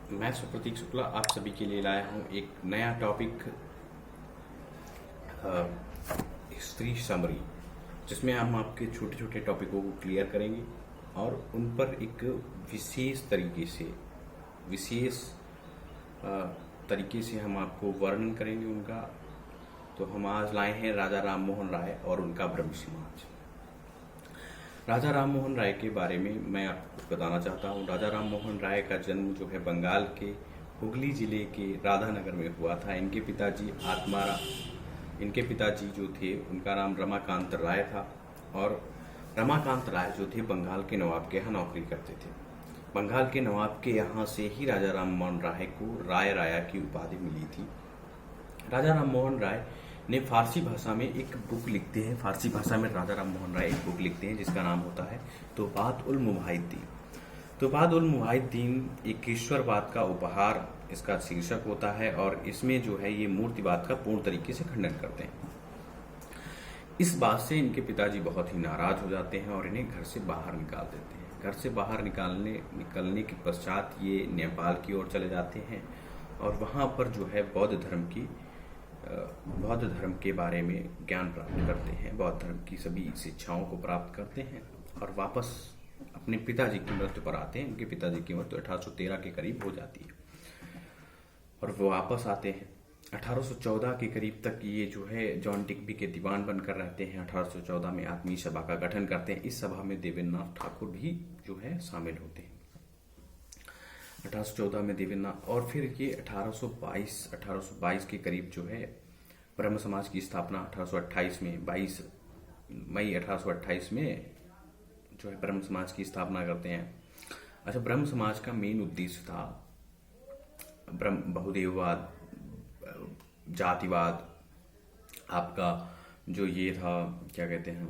मैं सुप्रतीक शुक्ला आप सभी के लिए लाया हूँ एक नया टॉपिक हिस्ट्री समरी, जिसमें हम आपके छोटे छोटे टॉपिकों को क्लियर करेंगे और उन पर एक विशेष तरीके से हम आपको वर्णन करेंगे उनका। तो हम आज लाए हैं राजा राम मोहन राय और उनका ब्रह्म समाज। राजा राम मोहन राय के बारे में मैं आपको कुछ बताना चाहता हूँ। राजा राम मोहन राय का जन्म जो है बंगाल के हुगली जिले के राधानगर में हुआ था। इनके पिताजी जो थे उनका नाम रमाकांत राय था, और रमाकांत राय जो थे बंगाल के नवाब के यहाँ नौकरी करते थे। बंगाल के नवाब के यहाँ से ही राजा राम मोहन राय को राय राया की उपाधि मिली थी। राजा राम मोहन राय ने फारसी भाषा में एक बुक लिखते हैं। फारसी भाषा में राजा राम मोहन राय एक बुक लिखते हैं जिसका नाम होता है तोबात उल मुवाहिद्दीन। तोबात उल मुवाहिद्दीन एक ईश्वरवाद का उपहार इसका शीर्षक होता है, और इसमें जो है ये मूर्तिवाद का पूर्ण तरीके से खंडन करते हैं। इस बात से इनके पिताजी बहुत ही नाराज हो जाते हैं और इन्हें घर से बाहर निकाल देते हैं। घर से बाहर निकलने के पश्चात ये नेपाल की ओर चले जाते हैं और वहाँ पर जो है बौद्ध धर्म के बारे में ज्ञान प्राप्त करते हैं। बौद्ध धर्म की सभी शिक्षाओं को प्राप्त करते हैं और वापस अपने पिताजी की मृत्यु पर आते हैं। उनके पिताजी की मृत्यु 1813 के करीब हो जाती है और वो वापस आते हैं। 1814 के करीब तक ये जो है जॉन टिकबी के दीवान बनकर रहते हैं। 1814 में आत्मीय सभा का गठन करते हैं। इस सभा में देवेंद्रनाथ ठाकुर भी जो है शामिल होते हैं। 1814 में देवेंद्रनाथ, और फिर ये 1822 के करीब जो है ब्रह्म समाज की स्थापना 1828 में 22 मई 1828 में जो है ब्रह्म समाज की स्थापना करते हैं। अच्छा, ब्रह्म समाज का मेन उद्देश्य था बहुदेववाद, जातिवाद, आपका जो ये था क्या कहते हैं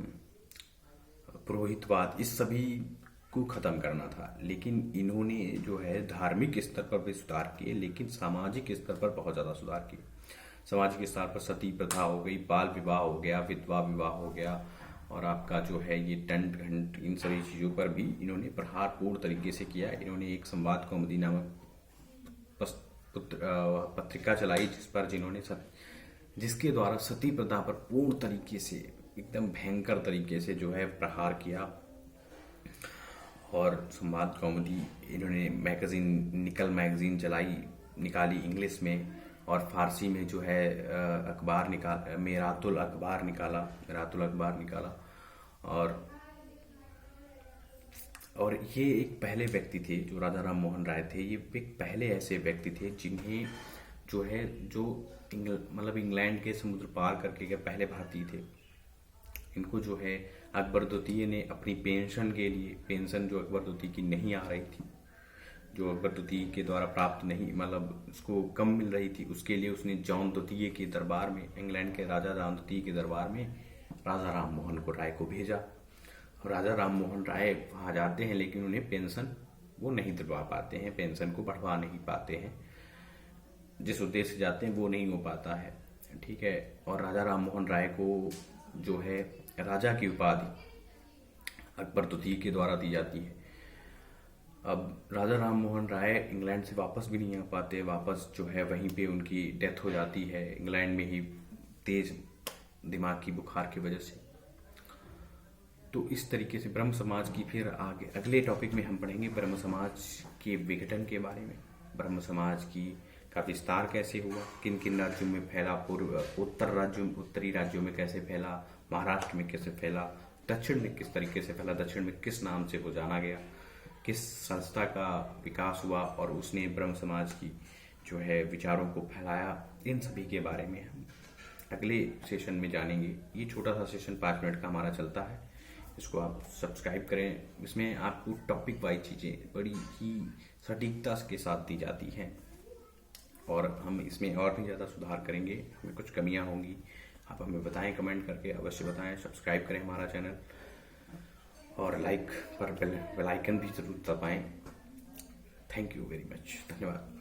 पुरोहितवाद, इस सभी को खत्म करना था। लेकिन इन्होंने जो है धार्मिक स्तर पर भी सुधार किए, लेकिन सामाजिक स्तर पर बहुत ज्यादा सुधार किए। सामाजिक स्तर पर सती प्रथा हो गई, बाल विवाह हो गया, विधवा विवाह हो गया, और आपका जो है ये टंट घंट, इन सभी चीजों पर भी इन्होंने प्रहार पूर्ण तरीके से किया। इन्होंने एक संवाद कौमुदी नामक पत्रिका चलाई जिसके द्वारा सती प्रथा पर पूर्ण तरीके से, एकदम भयंकर तरीके से जो है प्रहार किया। और संवाद कौमुदी इन्होंने मैगजीन निकाली इंग्लिश में, और फारसी में जो है अखबार मेरातुल अखबार निकाला। और ये एक पहले व्यक्ति थे जो राजा राम मोहन राय थे। ये एक पहले ऐसे व्यक्ति थे जिन्हें इंग्लैंड के समुद्र पार करके के पहले भारतीय थे। इनको जो है अकबर द्वितीय ने अपनी पेंशन के लिए, पेंशन जो अकबर द्वितीय की नहीं आ रही थी, जो अकबर द्वितीय के द्वारा प्राप्त नहीं, उसको कम मिल रही थी, उसके लिए उसने जॉन द्वितीय के दरबार में, इंग्लैंड के राजा जॉन द्वितीय के दरबार में राजा राम मोहन राय को भेजा। और राजा राम मोहन राय वहां जाते हैं, लेकिन उन्हें पेंशन वो नहीं दिलवा पाते हैं, पेंशन को बढ़वा नहीं पाते हैं। जिस उद्देश्य से जाते हैं वो नहीं हो पाता है, ठीक है। और राजा राम मोहन राय को जो है राजा की उपाधि अकबर द्वितीय के द्वारा दी जाती है। अब राजा राम मोहन राय इंग्लैंड से वापस भी नहीं आ पाते, वापस जो है वहीं पे उनकी डेथ हो जाती है, इंग्लैंड में ही, तेज दिमाग की बुखार की वजह से। तो इस तरीके से ब्रह्म समाज की फिर आगे अगले टॉपिक में हम पढ़ेंगे ब्रह्म समाज के विघटन के बारे में। ब्रह्म समाज का विस्तार कैसे हुआ, किन किन राज्यों में फैला, उत्तरी राज्यों में कैसे फैला, महाराष्ट्र में कैसे फैला, दक्षिण में किस तरीके से फैला, दक्षिण में किस नाम से वो जाना गया, किस संस्था का विकास हुआ और उसने ब्रह्म समाज की जो है विचारों को फैलाया, इन सभी के बारे में हम अगले सेशन में जानेंगे। ये छोटा सा सेशन 5 मिनट का हमारा चलता है, इसको आप सब्सक्राइब करें। इसमें आपको टॉपिक वाइज चीज़ें बड़ी ही सटीकता के साथ दी जाती हैं, और हम इसमें और भी ज़्यादा सुधार करेंगे। हमें कुछ कमियां होंगी, आप हमें बताएं, कमेंट करके अवश्य बताएं। सब्सक्राइब करें हमारा चैनल, और लाइक पर बेल आइकन भी जरूर दबाएं। थैंक यू वेरी मच, धन्यवाद।